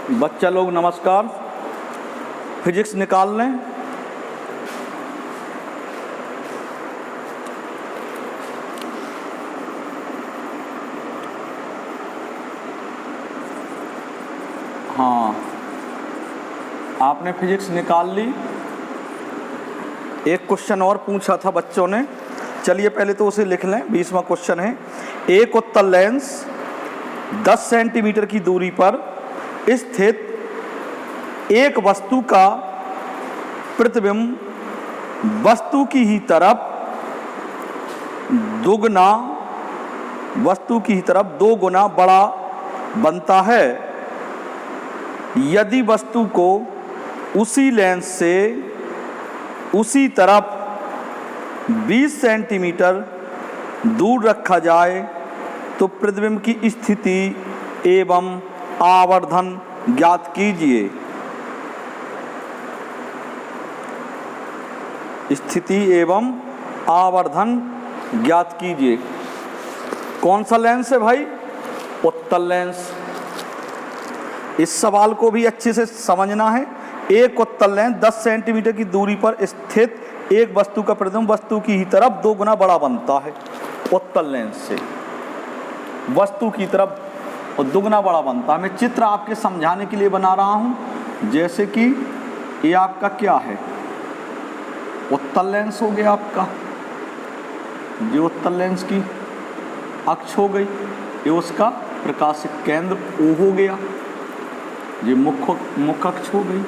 बच्चा लोग नमस्कार। फिजिक्स निकाल लें। हाँ, आपने फिजिक्स निकाल ली। एक क्वेश्चन और पूछा था बच्चों ने, चलिए पहले तो उसे लिख लें। 20वां क्वेश्चन है, एक उत्तल लेंस 10 सेंटीमीटर की दूरी पर स्थित एक वस्तु का प्रतिबिंब वस्तु की ही तरफ दो गुना बड़ा बनता है यदि वस्तु को उसी लेंस से उसी तरफ 20 सेंटीमीटर दूर रखा जाए तो प्रतिबिंब की स्थिति एवं आवर्धन ज्ञात कीजिए। स्थिति एवं आवर्धन ज्ञात कीजिए। कौन सा लेंस है भाई? उत्तल लेंस। इस सवाल को भी अच्छे से समझना है। एक उत्तल लेंस 10 सेंटीमीटर की दूरी पर स्थित एक वस्तु का प्रतिबिंब वस्तु की ही तरफ 2 गुना बड़ा बनता है। उत्तल लेंस से वस्तु की तरफ और 2 गुना बड़ा बनता है। मैं चित्र आपके समझाने के लिए बना रहा हूं। जैसे कि ये आपका क्या है? उत्तल लेंस हो गया आपका। ये उत्तल लेंस की अक्ष हो गई, ये उसका प्रकाशिक केंद्र O हो गया, ये मुख्य अक्ष हो गई।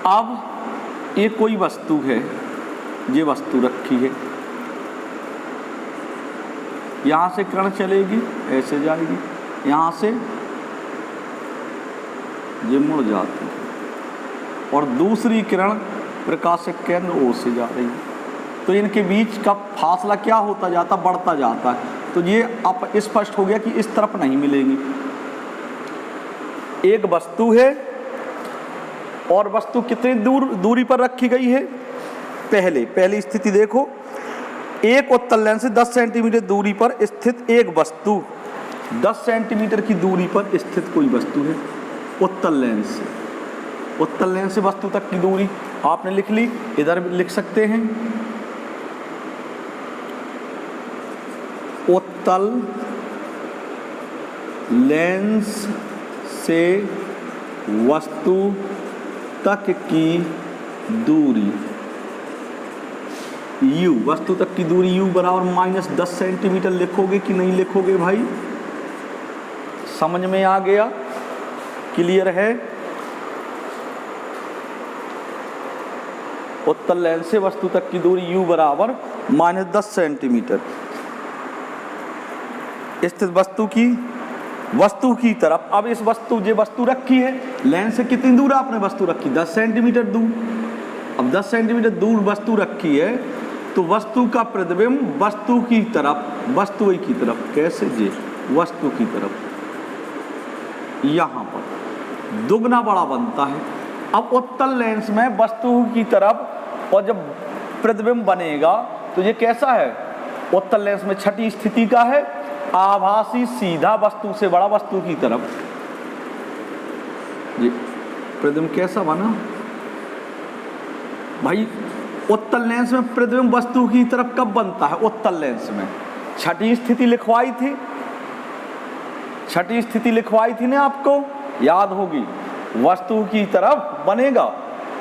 अब ये कोई वस्तु है, ये वस्तु रखी है, यहां से किरण चलेगी, ऐसे जाएगी, यहां से ये मुड़ जाती है और दूसरी किरण प्रकाशिक केंद्र O से जा रही है। तो इनके बीच का फासला क्या होता जाता? बढ़ता जाता है। तो ये अब स्पष्ट हो गया कि इस तरफ नहीं मिलेंगी। एक वस्तु है और वस्तु कितनी दूरी पर रखी गई है? पहली स्थिति देखो, एक उत्तल लेंस से 10 सेंटीमीटर दूरी पर स्थित एक वस्तु, 10 सेंटीमीटर की दूरी पर स्थित कोई वस्तु है उत्तल लेंस से। उत्तल लेंस से वस्तु तक की दूरी आपने लिख ली, इधर भी लिख सकते हैं। उत्तल लेंस से वस्तु तक की दूरी U, वस्तु तक की दूरी U बराबर -10 सेंटीमीटर लिखोगे कि नहीं लिखोगे भाई? समझ में आ गया? क्लियर है? उत्तल लेंस से वस्तु तक की दूरी U बराबर -10 सेंटीमीटर स्थित वस्तु की तरफ। अब इस वस्तु रखी है, लेंस से कितनी दूर आपने वस्तु रखी? 10 सेंटीमीटर दूर। अब 10 सेंटीमीटर दूर वस्तु रखी है तो वस्तु का प्रतिबिंब वस्तु की तरफ कैसे? जी, वस्तु की तरफ यहां पर दुगना बड़ा बनता है। अब उत्तल लेंस में वस्तु की तरफ और जब प्रतिबिंब बनेगा तो ये कैसा है? उत्तल लेंस में छठी स्थिति का है, आभासी सीधा वस्तु से बड़ा वस्तु की तरफ। ये प्रतिबिंब कैसा बना भाई? उत्तल लेंस में प्रतिबिंब वस्तु की तरफ कब बनता है? उत्तल लेंस में छठी स्थिति लिखवाई थी ना आपको, याद होगी। वस्तु की तरफ बनेगा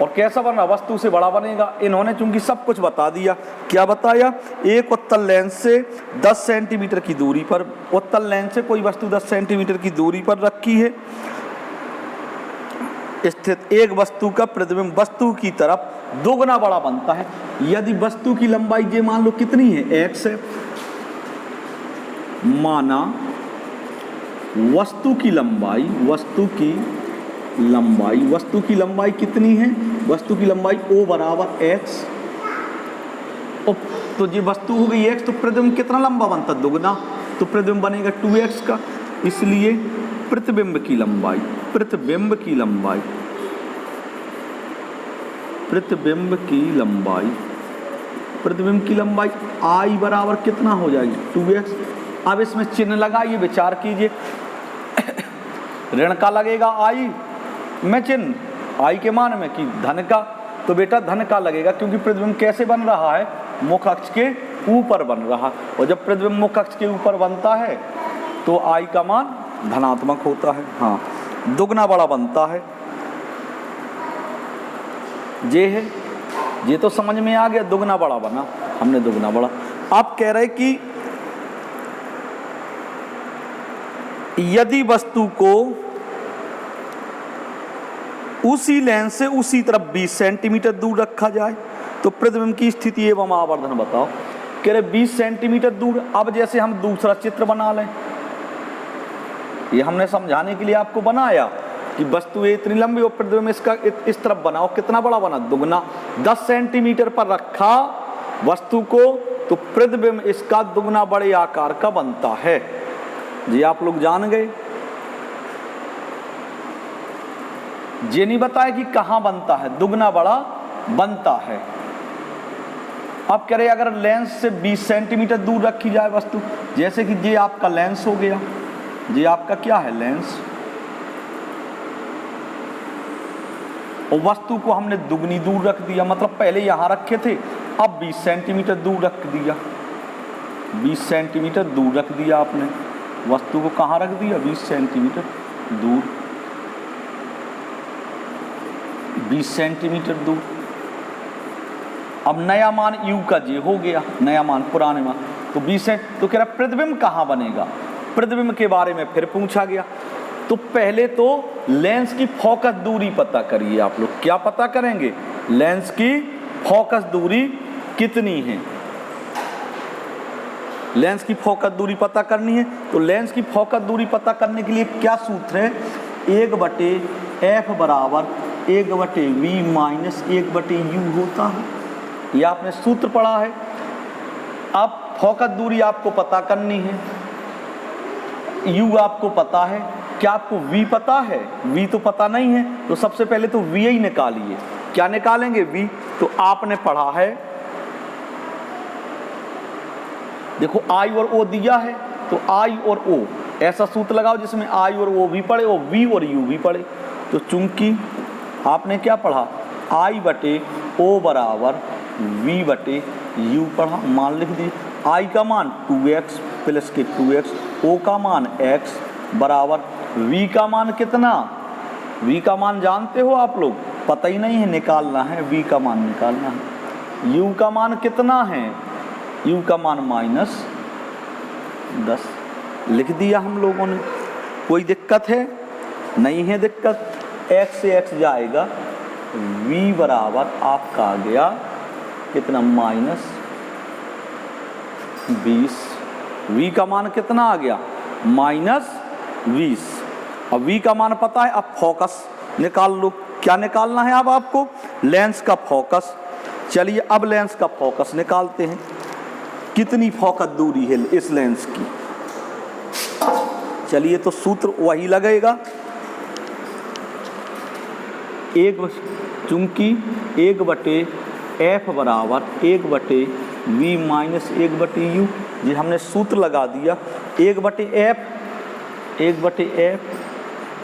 और कैसा बना? वस्तु से बड़ा बनेगा। इन्होंने चूंकि सब कुछ बता दिया। क्या बताया? एक उत्तल लेंस से 10 सेंटीमीटर की दूरी पर, उत्तल लेंस से कोई वस्तु 10 सेंटीमीटर की दूरी पर रखी है स्थित एक वस्तु का प्रतिबिंब वस्तु की तरफ 2 गुना बड़ा बनता है यदि वस्तु की लंबाई ये मान लो कितनी है? x है। माना वस्तु की लंबाई कितनी है? वस्तु की लंबाई O बराबर x। तो ये वस्तु हो गई x, तो प्रतिबिंब कितना लंबा बनता? 2 गुना। तो प्रतिबिंब बनेगा 2x का। इसलिए प्रतिबिंब की लंबाई I बराबर कितना हो जाएगी? 2x। अब इसमें चिन्ह लगाइए, विचार कीजिए। ऋण का लगेगा आई में चिन्ह, आई के मान में कि धन का, तो बेटा धन का लगेगा, क्योंकि प्रतिबिंब कैसे बन रहा है, मुख अक्ष के ऊपर बन रहा, और जब प्रतिबिंब मुख अक्ष के ऊपर बनता है तो आई का मान धनात्मक होता है, हाँ दुगना बड़ा बनता है। ये है, ये तो समझ में आ गया, दुगना बड़ा बना, हमने दुगना बड़ा। अब कह रहे कि यदि वस्तु को उसी लेंस से उसी तरफ 20 सेंटीमीटर दूर रखा जाए तो प्रतिबिंब की स्थिति एवं आवर्धन बताओ। कह रहे 20 सेंटीमीटर दूर। अब जैसे हम दूसरा चित्र बना लें, ये हमने समझाने के लिए आपको बनाया कि वस्तु इतनी लंबी और प्रतिबिंब इसका इस तरफ बनाओ, कितना बड़ा बना, दुगना। 10 सेंटीमीटर पर रखा वस्तु को तो प्रतिबिंब इसका दुगना बड़े आकार का बनता है। जी आप लोग जान गए। ये नहीं बताया कि कहां बनता है, दुगना बड़ा बनता है। अब कह रहे अगर लेंस से 20 सेंटीमीटर दूर रखी जाए वस्तु, जैसे कि ये आपका लेंस हो गया, ये आपका क्या है, लेंस, और वस्तु को हमने दुगनी दूर रख दिया, मतलब पहले यहां रखे थे, अब 20 सेंटीमीटर दूर रख दिया। 20 सेंटीमीटर दूर रख दिया आपने वस्तु को, कहां रख दिया, 20 सेंटीमीटर दूर, 20 सेंटीमीटर दूर। अब नया मान u का जे हो गया, नया मान पुराने मान, तो 20 सेंट। तो कह रहा प्रतिबिंब कहाँ बनेगा, प्रतिबिंब के बारे में फिर पूछा गया। तो पहले तो लेंस की फोकस दूरी पता करिए आप लोग। क्या पता करेंगे, लेंस की फोकस दूरी कितनी है, लेंस की फोकस दूरी पता करनी है। तो लेंस की फोकस दूरी पता करने के लिए क्या सूत्र है, 1/f बराबर 1/v माइनस 1/u होता है। ये आपने सूत्र पढ़ा है। अब फोकस दूरी आपको पता करनी है, u आपको पता है, क्या आपको v पता है, v तो पता नहीं है, तो सबसे पहले तो v ही निकालिए। क्या निकालेंगे, v। तो आपने पढ़ा है, देखो I और O दिया है, तो I और O ऐसा सूत्र लगाओ जिसमें I और O भी पढ़े और V और U भी पढ़े। तो चूंकि आपने क्या पढ़ा, I/O बराबर V/U पढ़ा, मान लिख दिए। I का मान 2x प्लस के 2x, O का मान x बराबर V का मान कितना, V का मान जानते हो आप लोग, पता ही नहीं है, निकालना है, V का मान निकालना है। U का मान कितना है, U का मान -10 लिख दिया हम लोगों ने। कोई दिक्कत है, नहीं है दिक्कत। x से x जाएगा, V बराबर आपका आ गया कितना, -20। V का मान कितना आ गया, -20। अब V का मान पता है, अब फोकस निकाल लो। क्या निकालना है अब आपको, लेंस का फोकस। चलिए अब लेंस का फोकस निकालते हैं, कितनी फोकस दूरी है इस लेंस की। चलिए तो सूत्र वही लगेगा, चूंकि 1/f बराबर 1/v माइनस 1/u, ये हमने सूत्र लगा दिया। 1/f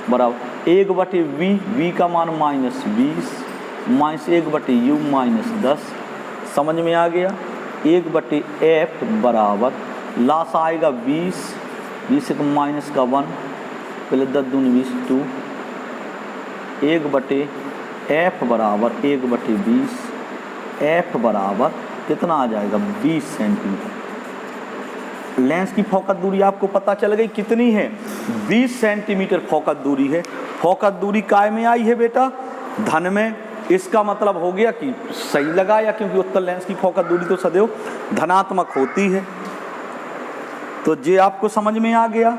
बराबर 1/v, v का मान -20 माइनस 1/u -10। समझ में आ गया। 1/f बराबर लास आएगा 20, 20 से माइनस का 1, पहले 10 दूनी 20, 2। 1/f बराबर 1/20, f बराबर कितना आ जाएगा, 20 सेंटीमीटर। लेंस की फोकस दूरी आपको पता चल गई कितनी है, 20 सेंटीमीटर फोकस दूरी है। फोकस दूरी काय में आई है बेटा, धन में। इसका मतलब हो गया कि सही लगाया, क्योंकि उत्तल लेंस की फोकस दूरी तो सदैव धनात्मक होती है। तो ये आपको समझ में आ गया।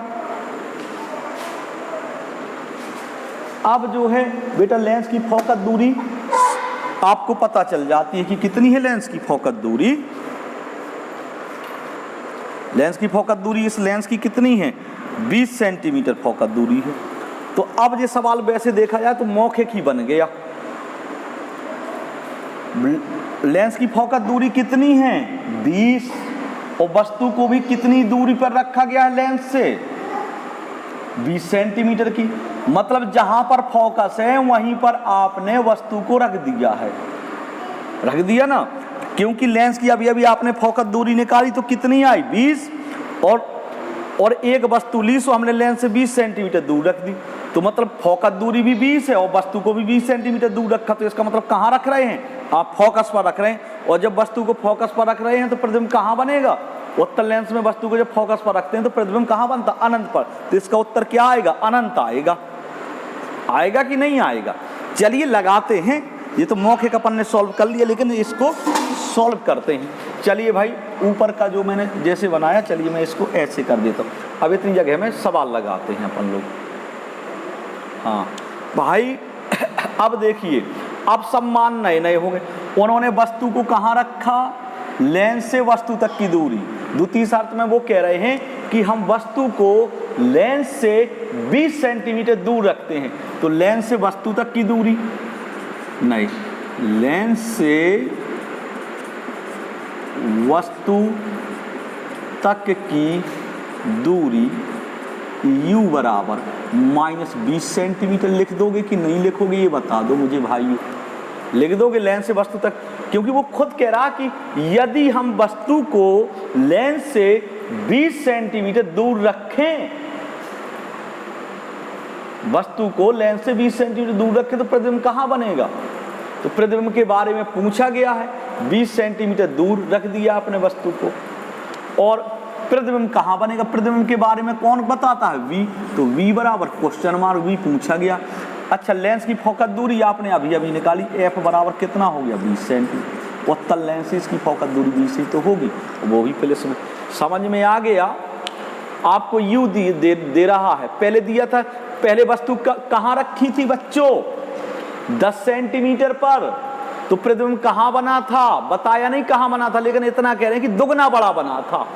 अब जो है बेटा लेंस की फोकस दूरी आपको पता चल जाती है कि कितनी है लेंस की फोकस दूरी। लेंस की फोकस दूरी इस लेंस की कितनी है, 20 सेंटीमीटर फोकस दूरी है। तो अब ये सवाल वैसे देखा जाए तो मौखिक ही बन गया। लेंस की फोकस दूरी कितनी है, 20, और वस्तु को भी कितनी दूरी पर रखा गया है लेंस से, 20 सेंटीमीटर की। मतलब जहां पर फोकस है वहीं पर आपने वस्तु को रख दिया है, रख दिया ना, क्योंकि लेंस की अभी अभी आपने फोकस दूरी निकाली तो कितनी आई 20, और एक वस्तु ली सो हमने लेंस से 20 सेंटीमीटर दूर रख दी, तो मतलब फोकस दूरी भी 20 है और वस्तु को भी 20 सेंटीमीटर दूर रखा। तो इसका मतलब कहाँ रख रहे हैं आप, फोकस पर रख रहे हैं। और जब वस्तु को फोकस पर रख रहे हैं तो प्रतिबिंब कहाँ बनेगा, उत्तल लेंस में वस्तु को जब फोकस पर रखते हैं तो प्रतिबिंब कहाँ बनता, अनंत पर। तो इसका उत्तर क्या आएगा, अनंत आएगा। आएगा कि नहीं आएगा, चलिए लगाते हैं। ये तो मौखिक अपन ने सॉल्व कर लिया, लेकिन इसको सॉल्व करते हैं। चलिए भाई, ऊपर का जो मैंने जैसे बनाया, चलिए मैं इसको ऐसे कर देता हूँ। अब इतनी जगह में सवाल लगाते हैं अपन लोग। हाँ भाई, अब देखिए, अब सब मान नए नए हो गए। उन्होंने वस्तु को कहाँ रखा, लेंस से वस्तु तक की दूरी। द्वितीय शर्त में वो कह रहे हैं कि हम वस्तु को लेंस से 20 सेंटीमीटर दूर रखते हैं। तो लेंस से वस्तु तक की दूरी नहीं, लेंस से वस्तु तक की दूरी u बराबर -20 सेंटीमीटर लिख दोगे कि नहीं लिखोगे, ये बता दो मुझे भाइयों। लिख दोगे लेंस से वस्तु तक, क्योंकि वो खुद कह रहा कि यदि हम वस्तु को लेंस से 20 सेंटीमीटर दूर रखें, वस्तु को लेंस से 20 सेंटीमीटर दूर रखें तो प्रतिबिंब कहाँ बनेगा। तो प्रतिबिंब के बारे में पूछा गया है, 20 सेंटीमीटर दूर रख दिया आपने वस्तु को, और प्रतिबिंब कहाँ बनेगा, प्रतिबिंब के बारे में कौन बताता है, v। तो v बराबर क्वेश्चन मार्क v पूछा गया। अच्छा, लेंस की फोकस दूरी आपने अभी अभी निकाली, f बराबर कितना हो गया 20 सेंटीमीटर। उत्तल लेंसेज की फोकस दूरी 20 ही तो होगी, वो भी प्लस में। समझ में आ गया। आपको u दे रहा है, पहले दिया था, पहले वस्तु कहाँ रखी थी बच्चों, 10 सेंटीमीटर पर। तो प्रतिबिंब कहाँ बना था, बताया नहीं कहाँ बना था, लेकिन इतना कह रहे हैं कि दुगना बड़ा बना था।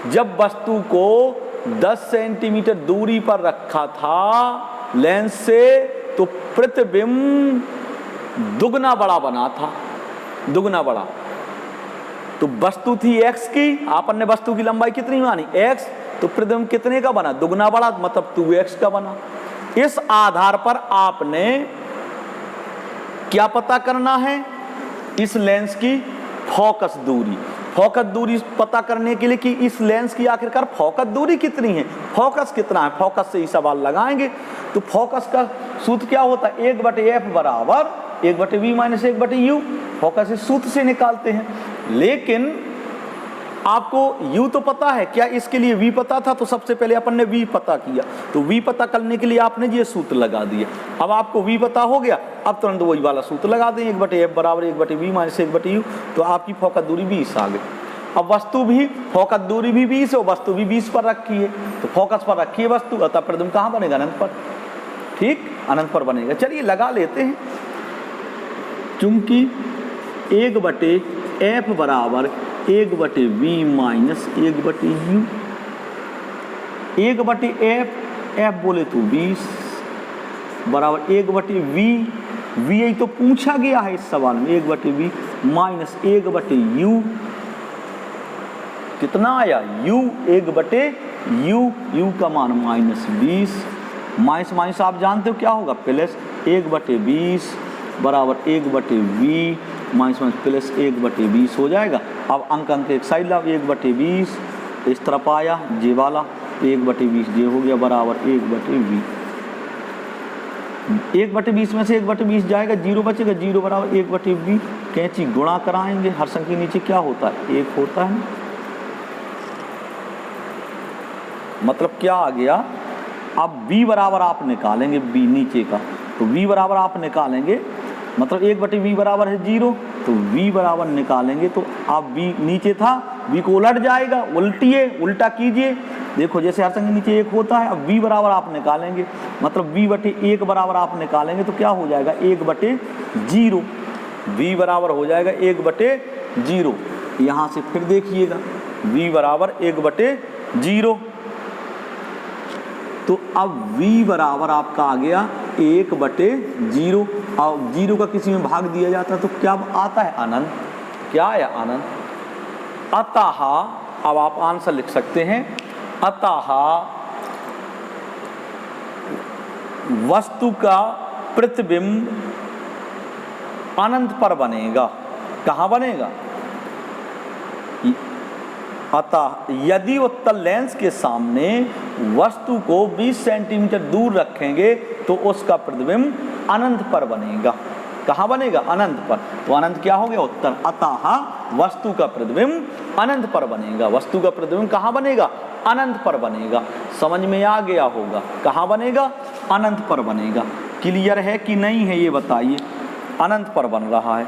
जब वस्तु को 10 सेंटीमीटर दूरी पर रखा था लेंस से, तो प्रतिबिंब दुगना बड़ा बना था, दुगना बड़ा। तो वस्तु थी x की, आपन ने वस्तु की लंबाई कितनी मानी x, तो प्रतिबिंब कितने का बना, दुगना बड़ा, मतलब 2x का बना। इस आधार पर आपने क्या पता करना है, इस लेंस की फोकस दूरी। फोकस दूरी पता करने के लिए कि इस लेंस की आखिरकार फोकस दूरी कितनी है, फोकस कितना है, फोकस से ही सवाल लगाएंगे। तो फोकस का सूत्र क्या होता है, 1/f बराबर 1/v माइनस 1/u। फोकस इस सूत्र से निकालते हैं, लेकिन आपको u तो पता है, क्या इसके लिए v पता था, तो सबसे पहले अपन ने v पता किया। तो v पता करने के लिए आपने ये सूत्र लगा दिया। अब आपको v पता हो गया, अब तुरंत वही वाला सूत्र लगा दें, 1/f बराबर 1/v माइनस 1/u। तो आपकी फोकस दूरी 20 आ गई। अब वस्तु भी, फोकस दूरी भी 20 है और वस्तु भी 20 पर रखी है, तो फोकस पर रखी है वस्तु, अतः प्रतिबिंब कहाँ बनेगा, अनंत पर। ठीक, अनंत पर बनेगा। चलिए लगा लेते हैं। चूंकि 1/f बराबर 1/v minus 1/u, 1/f, f बोले तो 20 बराबर 1/v, v यही तो पूछा गया है इस सवाल में, 1/v माइनस 1/u। कितना आया u, 1/u, u का मान -20, माइनस माइनस आप जानते हो क्या होगा, प्लस 1/20 बराबर 1/v माइनस माइनस प्लस 1/20 हो जाएगा। अब अंक एक साइड लाओ, 1/20 इस तरफ आया, जे वाला 1/20 जे हो गया बराबर 1/v। 1/20 में से 1/20 जाएगा, 0 बचेगा, 0 बराबर 1/v। कैंची गुणा कराएंगे, हर संख्या के नीचे क्या होता है, 1 होता है। मतलब क्या आ गया, अब v बराबर आप निकालेंगे, v नीचे का, तो v बराबर आप निकालेंगे, मतलब 1/v बराबर है 0, तो v बराबर निकालेंगे तो आप v नीचे था, v को उलट जाएगा, उल्टिए, उल्टा कीजिए। देखो जैसे हर संख्या नीचे 1 होता है, अब v बराबर आप निकालेंगे, मतलब v/1 बराबर आप निकालेंगे तो क्या हो जाएगा, 1/0। v बराबर हो जाएगा 1/0। यहाँ से फिर देखिएगा, v बराबर 1/0। तो अब v बराबर आपका आ गया 1/0, और 0 का किसी में भाग दिया जाता है तो क्या आता है, अनंत। क्या आया, अनंत। अतः अब आप आंसर लिख सकते हैं, अतः वस्तु का प्रतिबिंब अनंत पर बनेगा। कहाँ बनेगा? अतः यदि उत्तल लेंस के सामने वस्तु को 20 सेंटीमीटर दूर रखेंगे तो उसका प्रतिबिंब अनंत पर बनेगा। कहाँ बनेगा? अनंत पर। तो अनंत क्या हो गया? उत्तर। अतः वस्तु का प्रतिबिंब अनंत पर बनेगा। वस्तु का प्रतिबिंब कहाँ बनेगा? अनंत पर बनेगा। समझ में आ गया होगा। कहाँ बनेगा? अनंत पर बनेगा। क्लियर है कि नहीं है ये बताइए। अनंत पर बन रहा है।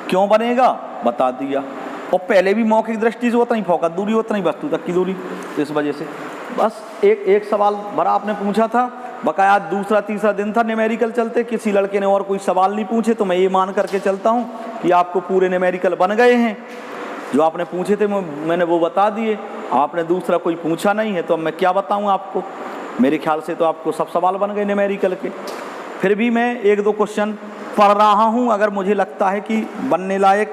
क्यों बनेगा? बता दिया। और पहले भी मौखिक दृष्टि से उतना ही फोकस दूरी, उतना ही वस्तु तक की दूरी। तो इस वजह से बस एक सवाल भरा आपने पूछा था, बकाया दूसरा तीसरा दिन था न्यूमेरिकल चलते, किसी लड़के ने और कोई सवाल नहीं पूछे, तो मैं ये मान करके चलता हूँ कि आपको पूरे न्यूमेरिकल बन गए हैं। जो आपने पूछे थे मैंने वो बता दिए, आपने दूसरा कोई पूछा नहीं है, तो अब मैं क्या बताऊँ आपको। मेरे ख्याल से तो आपको सब सवाल बन गए न्यूमेरिकल के। फिर भी मैं एक दो क्वेश्चन पढ़ रहा हूँ, अगर मुझे लगता है कि बनने लायक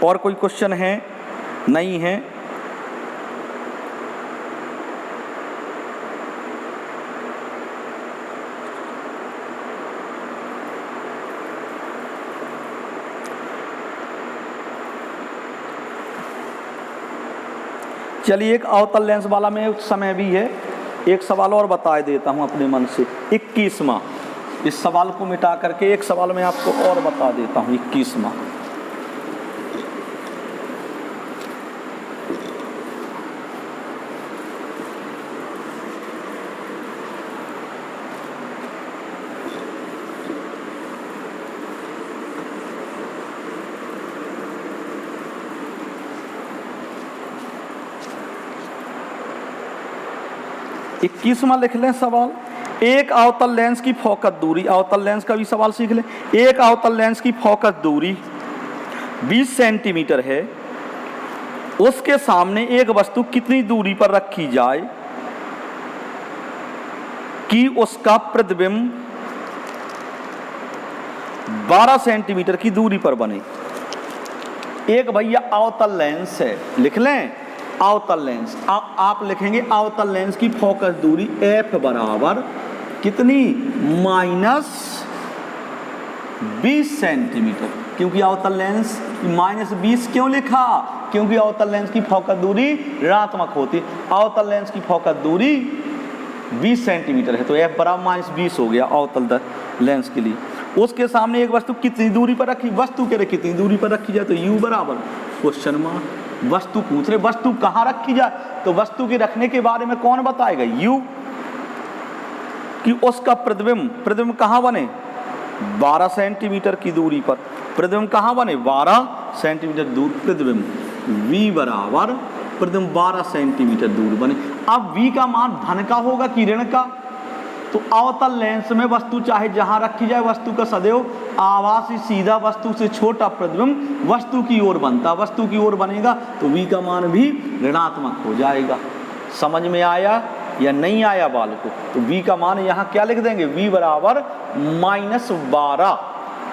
और कोई क्वेश्चन है नहीं है। चलिए एक अवतल लेंस वाला में समय भी है, एक सवाल और बता देता हूं अपने मन से। 21वां, इस सवाल को मिटा करके एक सवाल मैं आपको और बता देता हूं। 21वां, इक्कीसवां लिख लें सवाल। एक अवतल लेंस की फोकस दूरी, अवतल लेंस का भी सवाल सीख लें। एक अवतल लेंस की फोकस दूरी 20 सेंटीमीटर है, उसके सामने एक वस्तु कितनी दूरी पर रखी जाए कि उसका प्रतिबिंब 12 सेंटीमीटर की दूरी पर बने। एक भैया अवतल लेंस है, लिख लें अवतल लेंस। आप लिखेंगे अवतल लेंस की फोकस दूरी f बराबर कितनी? -20 सेंटीमीटर। क्योंकि अवतल लेंस -20 क्यों लिखा? क्योंकि अवतल लेंस की फोकस दूरी ऋणात्मक होती। अवतल लेंस की फोकस दूरी 20 सेंटीमीटर है, तो f बराबर -20 हो गया अवतल लेंस के लिए। उसके सामने एक वस्तु कितनी दूरी पर रखी, वस्तु के कितनी दूरी पर रखी जाए, तो u बराबर क्वेश्चन मार्क। वस्तु पूछ रहे, वस्तु कहाँ रखी जाए, तो वस्तु के रखने के बारे में कौन बताएगा? u। कि उसका प्रतिबिंब कहाँ बने? 12 सेंटीमीटर की दूरी पर। प्रतिबिंब कहाँ बने? 12 सेंटीमीटर दूर प्रतिबिंब। v बराबर प्रतिबिंब 12 सेंटीमीटर दूर बने। अब v का मान धन का होगा कि ऋण का? तो अवतल लेंस में वस्तु चाहे जहां रखी जाए, वस्तु का सदैव आभासी सीधा वस्तु से छोटा प्रतिबिंब वस्तु की ओर बनता। वस्तु की ओर बनेगा तो v का मान भी ऋणात्मक हो जाएगा। समझ में आया या नहीं आया बाल को? तो v का मान यहाँ क्या लिख देंगे? v बराबर -12।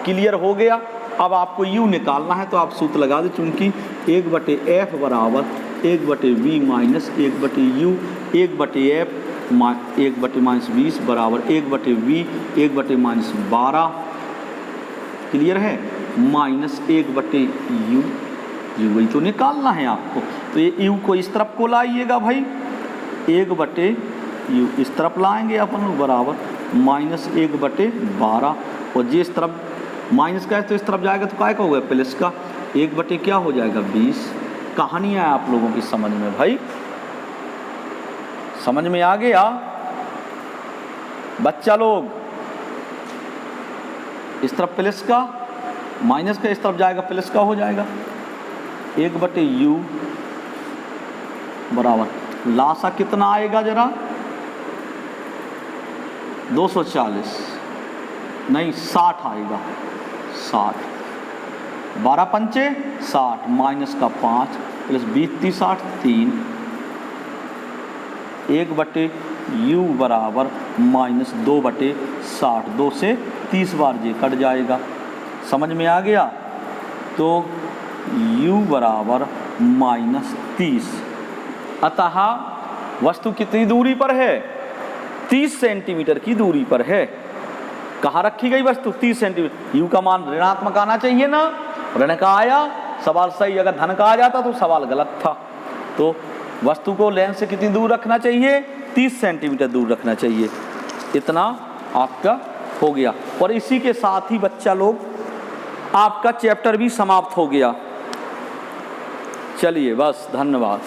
क्लियर हो गया। अब आपको u निकालना है, तो आप सूत्र लगा दें, चूंकि 1/f बराबर 1/v माइनस 1/u, 1/f 1/-20 बराबर 1/v 1/-12। क्लियर है? -1/u, वही तो निकालना है आपको। तो ये u को इस तरफ को लाइएगा भाई, 1/u इस तरफ लाएंगे अपन, बराबर -1/12। और जिस तरफ माइनस का है तो इस तरफ जाएगा तो काय का होगा? प्लस का। 1/ क्या हो जाएगा? 20। कहानी है आप लोगों की समझ में भाई? समझ में आ गया बच्चा लोग? इस तरफ प्लस का, माइनस का इस तरफ जाएगा, प्लस का हो जाएगा। 1/u बराबर लासा कितना आएगा जरा? 240 नहीं 60 आएगा। 60, 12 पंचे 60, माइनस का 5 प्लस 20 60 3। 1/u बराबर -2/60। 2 से 30 बार जे कट जाएगा। समझ में आ गया? तो u बराबर -30। अतः वस्तु कितनी दूरी पर है? 30 सेंटीमीटर की दूरी पर है। कहाँ रखी गई वस्तु? 30 सेंटीमीटर। यू का मान ऋणात्मक आना चाहिए ना, ऋण का आया, सवाल सही। अगर धन का आ जाता तो सवाल गलत था। तो वस्तु को लेंस से कितनी दूर रखना चाहिए? 30 सेंटीमीटर दूर रखना चाहिए। इतना आपका हो गया। और इसी के साथ ही बच्चा लोग आपका चैप्टर भी समाप्त हो गया। चलिए बस, धन्यवाद।